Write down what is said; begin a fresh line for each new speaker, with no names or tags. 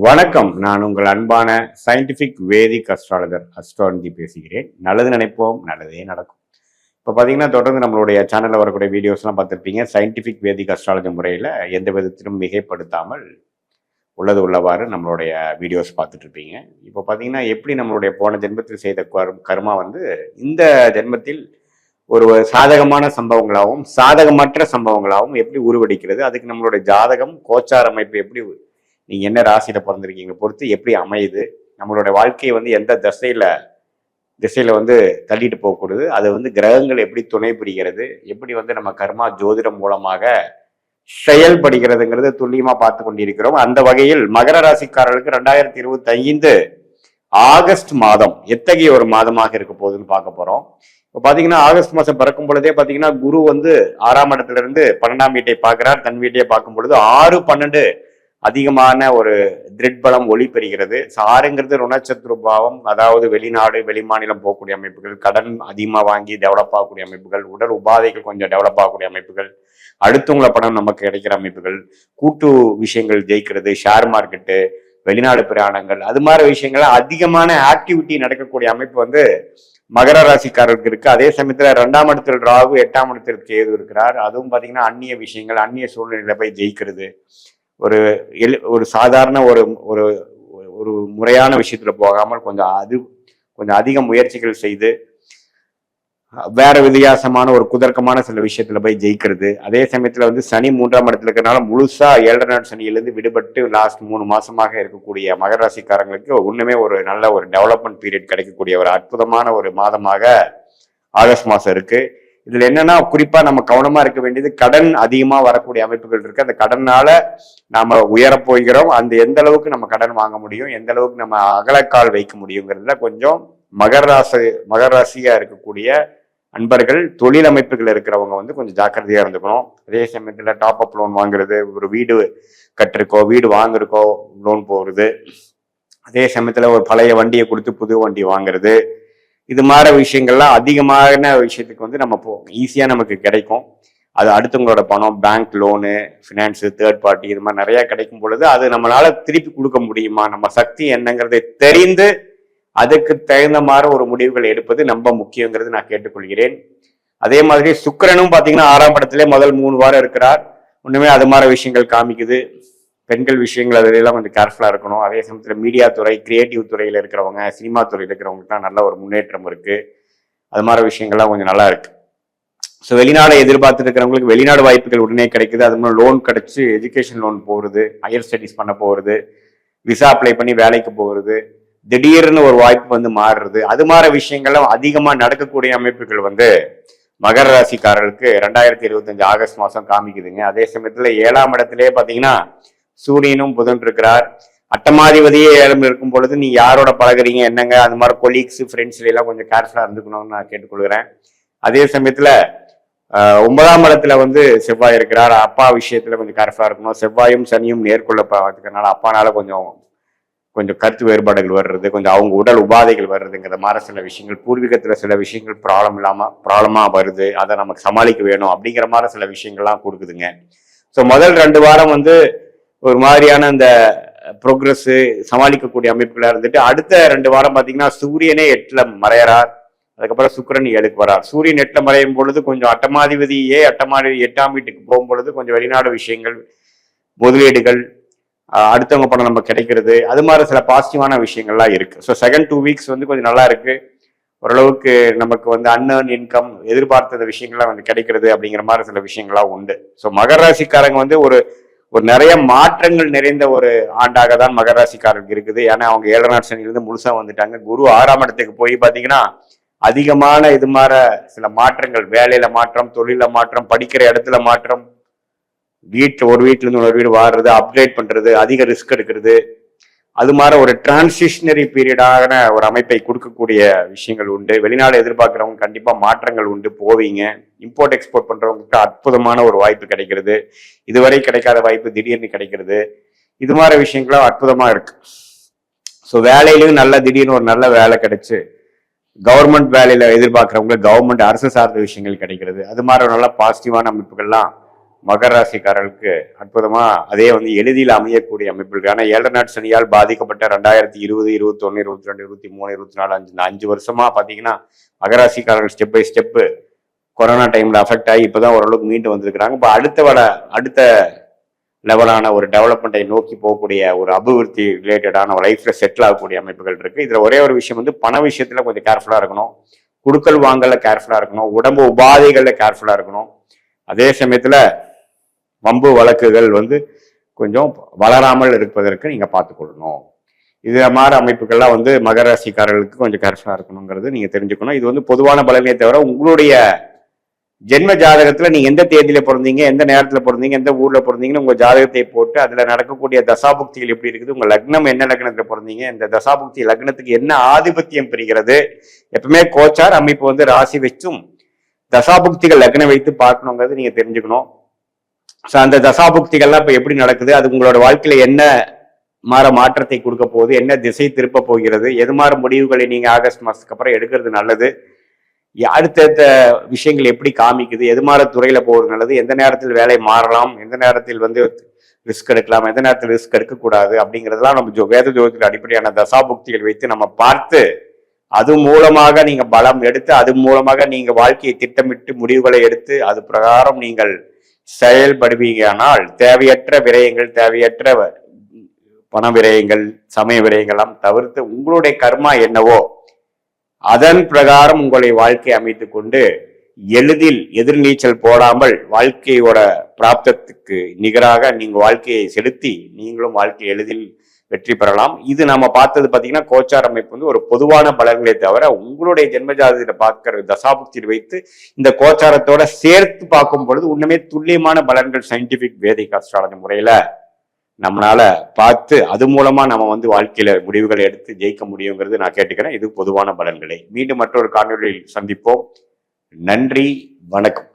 வணக்கம். நான் உங்கள் அன்பான சயின்டிபிக் வேதிக் அஸ்ட்ராலஜர் அஸ்ட்ராலஜி பேசுகிறேன். நல்லது நினைப்போம், நல்லதே நடக்கும். இப்போ பார்த்தீங்கன்னா தொடர்ந்து நம்மளுடைய சேனலில் வரக்கூடிய வீடியோஸ்லாம் பார்த்துருப்பீங்க. சயின்டிபிக் வேதிக் அஸ்ட்ராலஜி முறையில் எந்த விதத்திலும் மிகைப்படுத்தாமல் உள்ளது உள்ளவாறு நம்மளுடைய வீடியோஸ் பார்த்துட்டு இருப்பீங்க. இப்போ பார்த்தீங்கன்னா எப்படி நம்மளுடைய போன ஜென்மத்தில் செய்த கர்மா இந்த ஜென்மத்தில் ஒரு சாதகமான சம்பவங்களாகவும் சாதகமற்ற சம்பவங்களாகவும் எப்படி உருவெடுக்கிறது, அதுக்கு நம்மளுடைய ஜாதகம் கோச்சார அமைப்பு எப்படி, நீங்க என்ன ராசியில பிறந்திருக்கீங்க பொறுத்து எப்படி அமையுது, நம்மளோட வாழ்க்கையை எந்த திசையில தள்ளிட்டு போகக்கூடாது, அது கிரகங்கள் எப்படி துணை புரிகிறது, எப்படி நம்ம கர்மா ஜோதிடம் மூலமாக செயல்படுகிறதுங்கிறது துல்லியமா பார்த்து கொண்டிருக்கிறோம். அந்த வகையில் மகர ராசிக்காரர்களுக்கு 2025 ஆகஸ்ட் மாதம் எத்தகைய ஒரு மாதமாக இருக்க போகுதுன்னு பார்க்க போறோம். இப்போ பாத்தீங்கன்னா ஆகஸ்ட் மாசம் பிறக்கும் பொழுதே பாத்தீங்கன்னா குரு 6ஆம் இடத்துல இருந்து 12ஆம் வீட்டை பார்க்கிறார். தன் வீட்டையை பார்க்கும் பொழுது 6-12 அதிகமான ஒரு திரிட்பலம் ஒளி பெறுகிறது. ஆறுங்கிறது ருணச்சத்ரு பாவம், அதாவது வெளிநாடு வெளிமாநிலம் போகக்கூடிய அமைப்புகள், கடன் அதிகமாக வாங்கி டெவலப் ஆகக்கூடிய அமைப்புகள், உடல் உபாதைகள் கொஞ்சம் டெவலப் ஆகக்கூடிய அமைப்புகள், அடுத்தவங்கள பணம் நமக்கு கிடைக்கிற அமைப்புகள், கூட்டு விஷயங்கள் ஜெயிக்கிறது, ஷேர் மார்க்கெட்டு, வெளிநாடு பிரயாணங்கள், அது மாதிரி விஷயங்கள் அதிகமான ஆக்டிவிட்டி நடக்கக்கூடிய அமைப்பு மகர ராசிக்காரருக்கு இருக்கு. அதே சமயத்துல 2ஆம் இடத்தில் ராகு, 8ஆம் இடத்தில் கேது இருக்கிறார். அதுவும் பாத்தீங்கன்னா அந்நிய விஷயங்கள், அந்நிய சூழ்நிலையில போய் ஜெயிக்கிறது, ஒரு சாதாரண ஒரு ஒரு முறையான விஷயத்துல போகாமல் கொஞ்சம் அதிக முயற்சிகள் செய்து வேற வித்தியாசமான ஒரு குதர்க்கமான சில விஷயத்துல போய் ஜெயிக்கிறது. அதே சமயத்துல சனி 3ஆம் இடத்துல இருக்கிறனால முழுசா 7 நாள் சனியிலிருந்து விடுபட்டு லாஸ்ட் 3 மாசமாக இருக்கக்கூடிய மகர ராசிக்காரங்களுக்கு ஒண்ணுமே ஒரு நல்ல ஒரு டெவலப்மெண்ட் பீரியட் கிடைக்கக்கூடிய ஒரு அற்புதமான ஒரு மாதமாக ஆகஸ்ட் மாசம் இருக்கு. இதுல என்னன்னா குறிப்பா நம்ம கவனமா இருக்க வேண்டியது, கடன் அதிகமா வரக்கூடிய அமைப்புகள் இருக்கு. அந்த கடனால நாம உயரப் போகிறோம். அந்த எந்த அளவுக்கு நம்ம கடன் வாங்க முடியும், எந்த அளவுக்கு நம்ம அகலக்கால் வைக்க முடியுங்கிறதுல கொஞ்சம் மகர ராசியா இருக்கக்கூடிய அன்பர்கள், தொழில் அமைப்புகள் இருக்கிறவங்க கொஞ்சம் ஜாக்கிரதையா இருந்துக்கணும். அதே சமயத்துல டாப் அப் லோன் வாங்குறது, ஒரு வீடு கட்டிருக்கோ வீடு வாங்குறக்கோ லோன் போடுறது, அதே சமயத்துல ஒரு பழைய வண்டியை கொடுத்து புது வண்டி வாங்குறது, இது மாதிரி விஷயங்கள்லாம் அதிகமான விஷயத்துக்கு நம்ம ஈஸியா நமக்கு கிடைக்கும். அது அடுத்தவங்களோட பணம், bank loan, finance, third party, இது மாதிரி நிறைய கிடைக்கும் பொழுது அது நம்மளால திருப்பி கொடுக்க முடியுமா, நம்ம சக்தி என்னங்கிறதை தெரிந்து அதுக்கு தகுந்த மாதிரி ஒரு முடிவுகள் எடுப்பது ரொம்ப முக்கியங்கிறது நான் கேட்டுக்கொள்கிறேன். அதே மாதிரி சுக்கிரனும் பாத்தீங்கன்னா 6ஆம் இடத்துல முதல் 3 வாரம் இருக்கிறார். ஒண்ணுமே அது மாதிரி விஷயங்கள் காமிக்குது. பெண்கள் விஷயங்கள் அதெல்லாம் கொஞ்சம் கேர்ஃபுல்லா இருக்கணும். அதே சமயத்துல மீடியா துறை, கிரியேட்டிவ் துறையில இருக்கிறவங்க, சினிமா துறையில இருக்கிறவங்களுக்குலாம் நல்ல ஒரு முன்னேற்றம் இருக்கு. அது மாதிரி விஷயங்கள்லாம் கொஞ்சம் நல்லா இருக்கு. ஸோ வெளிநாடு எதிர்பார்த்துட்டு இருக்கிறவங்களுக்கு வெளிநாடு வாய்ப்புகள் உடனே கிடைக்குது. அது மாதிரி லோன் கிடைச்சு எஜுகேஷன் லோன் போகிறது, ஹையர் ஸ்டடிஸ் பண்ண போகிறது, விசா அப்ளை பண்ணி வேலைக்கு போகிறது, திடீர்னு ஒரு வாய்ப்பு மாறுறது, அது மாதிரி விஷயங்கள்லாம் அதிகமாக நடக்கக்கூடிய அமைப்புகள் மகர ராசிக்காரர்களுக்கு 2025 ஆகஸ்ட் மாதம் காமிக்குதுங்க. அதே சமயத்துல 7ஆம் இடத்திலே பார்த்தீங்கன்னா சூரியனும் புதன் இருக்கிறார். அட்டமாதிபதியே 7 இருக்கும் பொழுது நீ யாரோட பழகுறீங்க என்னங்க, அது மாதிரி கொலீக்ஸ், ஃப்ரெண்ட்ஸ்ல எல்லாம் கொஞ்சம் கேர்ஃபுல்லா இருந்துக்கணும்னு நான் கேட்டுக்கொள்கிறேன். அதே சமயத்துல 9ஆம் இடத்துல செவ்வாய் இருக்கிறார். அப்பா விஷயத்துல கொஞ்சம் கேர்ஃபுல்லா இருக்கணும். செவ்வாயும் சனியும் நேர்கொள்ள பார்த்துக்கிறதுனால அப்பானால கொஞ்சம் கருத்து வேறுபாடுகள் வர்றது, கொஞ்சம் அவங்க உடல் உபாதைகள் வர்றதுங்கிற மாதிரி சில விஷயங்கள், பூர்வீகத்துல சில விஷயங்கள் ப்ராப்ளமா வருது, அதை நமக்கு சமாளிக்க வேணும் அப்படிங்கிற மாதிரி சில விஷயங்கள்லாம் கொடுக்குதுங்க. ஸோ முதல் 2 வாரம் ஒரு மாதிரியான அந்த ப்ரோக்ரஸ் சமாளிக்கக்கூடிய அமைப்புகளா இருந்துட்டு, அடுத்த 2 வாரம் பார்த்தீங்கன்னா சூரியனே 8ல மறையறார். அதுக்கப்புறம் சுக்கிரன் 7க்கு வரார். சூரியன் 8ல மறையும் பொழுது கொஞ்சம் அட்டமாதிபதியே 8ஆம் வீட்டுக்கு போகும் பொழுது கொஞ்சம் வெளிநாடு விஷயங்கள், முதலீடுகள், அடுத்தவங்க பணம் நம்ம கிடைக்கிறது, அது மாதிரி சில பாசிட்டிவான விஷயங்கள்லாம் இருக்கு. ஸோ செகண்ட் 2 வீக்ஸ் கொஞ்சம் நல்லா இருக்கு. ஓரளவுக்கு நமக்கு அன்எர்ன் இன்கம், எதிர்பார்த்த விஷயங்கள்லாம் கிடைக்கிறது அப்படிங்கிற மாதிரி சில விஷயங்கள்லாம் உண்டு. ஸோ மகர ராசிக்காரங்க ஒரு நிறைய மாற்றங்கள் நிறைந்த ஒரு ஆண்டாக தான் மகர ராசிக்காரருக்கு இருக்குது. ஏன்னா அவங்க 7 நாள் சனியிலிருந்து முழுசா வந்துட்டாங்க. குரு 6ஆம் இடத்துக்கு போய் பாத்தீங்கன்னா அதிகமான இது மாதிரி சில மாற்றங்கள், வேலையில மாற்றம், தொழில மாற்றம், படிக்கிற இடத்துல மாற்றம், ஒரு வீட்டுல இருந்து ஒரு வீடு வாடுறது, அப்கிரேட் பண்றது, அதிக ரிஸ்க் எடுக்கிறது, அது மாதிரி ஒரு டிரான்சிஷனரி பீரியடான ஒரு அமைப்பை கொடுக்கக்கூடிய விஷயங்கள் உண்டு. வெளிநாடு எதிர்பார்க்கிறவங்க கண்டிப்பா மாற்றங்கள் உண்டு, போவீங்க. இம்போர்ட் எக்ஸ்போர்ட் பண்றவங்களுக்கு அற்புதமான ஒரு வாய்ப்பு கிடைக்கிறது. இதுவரை கிடைக்காத வாய்ப்பு திடீர்னு கிடைக்கிறது. இது மாதிரி விஷயங்களும் அற்புதமா இருக்கு. ஸோ வேலையிலும் திடீர்னு ஒரு நல்ல வேலை கிடைச்சு, கவர்மெண்ட் வேலையில எதிர்பார்க்கிறவங்க கவர்மெண்ட் அரசு சார்ந்த விஷயங்கள் கிடைக்கிறது. அது மாதிரி நல்ல பாசிட்டிவான அமைப்புகள்லாம் மகர ராசிக்காரர்களுக்கு அற்புதமா அதே வந்து எளிதில் அமையக்கூடிய அமைப்புகள். ஆனா 7 சனியால் பாதிக்கப்பட்ட 2020, 21, 22, 23, 24 இந்த 5 வருஷமா பாத்தீங்கன்னா மகராசிக்காரர்கள் ஸ்டெப் பை ஸ்டெப்பு கொரோனா டைம்ல அஃபெக்ட் ஆகி இப்பதான் ஓரளவுக்கு மீண்டு வந்திருக்கிறாங்க. இப்போ அடுத்த லெவலான ஒரு டெவலப்மெண்ட்டை நோக்கி போகக்கூடிய ஒரு அபிவிருத்தி ரிலேட்டடான ஒரு லைஃப்ல செட்டில் ஆகக்கூடிய அமைப்புகள் இருக்கு. இதுல ஒரே ஒரு விஷயம் வந்து பண விஷயத்துல கொஞ்சம் கேர்ஃபுல்லா இருக்கணும், குடுக்கல் வாங்கல கேர்ஃபுல்லா இருக்கணும், உடம்பு உபாதைகள்ல கேர்ஃபுல்லா இருக்கணும். அதே சமயத்துல வம்பு வழக்குகள் வந்து கொஞ்சம் வளராமல் இருப்பதற்கு நீங்க பார்த்துக்கொள்ளணும். இது மாதிரி அமைப்புகள்லாம் வந்து மகர ராசிக்காரர்களுக்கு கொஞ்சம் கேர்ஃபுல்லா இருக்கணுங்கிறது நீங்க தெரிஞ்சுக்கணும். இது வந்து பொதுவான பலனே தவிர உங்களுடைய ஜென்ம ஜாதகத்துல நீங்க எந்த தேதியில பிறந்தீங்க, எந்த நேரத்துல பிறந்தீங்க, எந்த ஊர்ல பிறந்தீங்கன்னு உங்க ஜாதகத்தை போட்டு அதுல நடக்கக்கூடிய தசாபுக்திகள் எப்படி இருக்குது, உங்க லக்னம் என்ன லக்னத்துல பிறந்தீங்க, இந்த தசாபுக்தி லக்னத்துக்கு என்ன ஆதிபத்தியம் பெறுகிறது. எப்பவுமே கோச்சார் அமைப்பு வந்து ராசி வச்சும் தசாபுக்திகள் லக்னம் வைத்து பார்க்கணுங்கிறது நீங்க தெரிஞ்சுக்கணும். ஸோ அந்த தசாபுக்திகள்லாம் இப்ப எப்படி நடக்குது, அது உங்களோட வாழ்க்கையில என்ன மாற்றத்தை கொடுக்க போகுது, என்ன திசை திருப்ப போகிறது, எது மாதிரி முடிவுகளை நீங்க ஆகஸ்ட் மாசத்துக்கு அப்புறம் எடுக்கிறது நல்லது, அடுத்தடுத்த விஷயங்கள் எப்படி காமிக்குது, எது மாதிரி துறையில போகிறது நல்லது, எந்த நேரத்தில் வேலை மாறலாம், எந்த நேரத்தில் வந்து ரிஸ்க் எடுக்கலாம், எந்த நேரத்தில் ரிஸ்க் எடுக்கக்கூடாது அப்படிங்கிறதுலாம் நம்ம வேத ஜோதிட அடிப்படையான தசாபுக்திகள் வைத்து நம்ம பார்த்து அது மூலமாக நீங்க பலம் எடுத்து அது மூலமாக நீங்க வாழ்க்கையை திட்டமிட்டு முடிவுகளை எடுத்து அது பிரகாரம் நீங்கள் செயல்படுவீங்கனால் தேவையற்ற விரயங்கள், தேவையற்ற பண விரயங்கள், சமய விரயங்கள்லாம் தவிர்த்து உங்களுடைய கர்மா என்னவோ அதன் பிரகாரம் உங்களை வாழ்க்கை அமைத்து கொண்டு எளிதில் எதிர்நீச்சல் போடாமல் வாழ்க்கையோட பிராப்தத்துக்கு நிகராக நீங்க வாழ்க்கையை செலுத்தி நீங்களும் வாழ்க்கை எளிதில் வெற்றி பெறலாம். இது நம்ம பார்த்தது பார்த்தீங்கன்னா கோச்சார் அமைப்பு வந்து ஒரு பொதுவான பலன்களே தவிர உங்களுடைய ஜென்மஜாதகத்தை பார்க்கிற தசாபுக்தியில் வைத்து இந்த கோச்சாரத்தோட சேர்த்து பார்க்கும் பொழுது உண்மையே துல்லியமான பலன்கள் சயின்டிபிக் வேதிக் அஸ்ட்ராலஜி முறையில நம்மளால பார்த்து அது மூலமா நம்ம வந்து வாழ்க்கையில முடிவுகளை எடுத்து ஜெயிக்க முடியுங்கிறது நான் கேட்டுக்கிறேன். இது பொதுவான பலன்களை. மீண்டும் மற்றொரு காணொலியில் சந்திப்போம். நன்றி, வணக்கம்.